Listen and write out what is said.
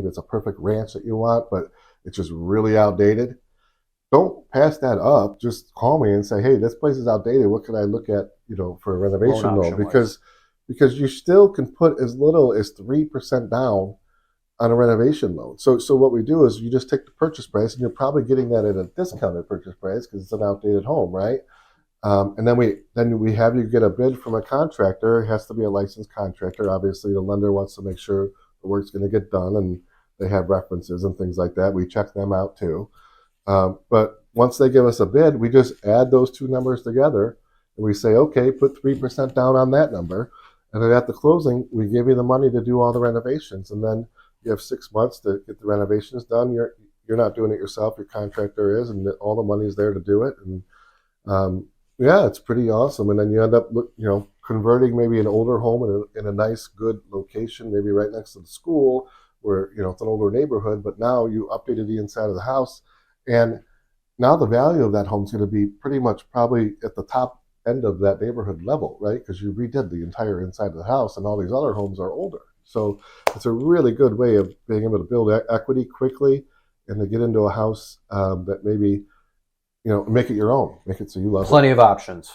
it's a perfect ranch that you want, but it's just really outdated. Don't pass that up. Just call me and say, hey, this place is outdated. What can I look at, for a Loan renovation loan? option wise. Because you still can put as little as 3% down on a renovation loan. So what we do is you just take the purchase price, and you're probably getting that at a discounted purchase price because it's an outdated home, right? And then we have you get a bid from a contractor. It has to be a licensed contractor. Obviously, the lender wants to make sure the work's going to get done, and they have references and things like that. We check them out too. But once they give us a bid, we just add those two numbers together, and we say, okay, put 3% down on that number, and then at the closing, we give you the money to do all the renovations, and then you have 6 months to get the renovations done. You're not doing it yourself; your contractor is, and all the money is there to do it. And yeah, it's pretty awesome. And then you end up, converting maybe an older home in a nice, good location, maybe right next to the school, where it's an older neighborhood. But now you updated the inside of the house, and now the value of that home is going to be pretty much probably at the top end of that neighborhood level, right? Because you redid the entire inside of the house, and all these other homes are older. So it's a really good way of being able to build equity quickly and to get into a house that maybe make it your own, make it so you love it. Plenty of options.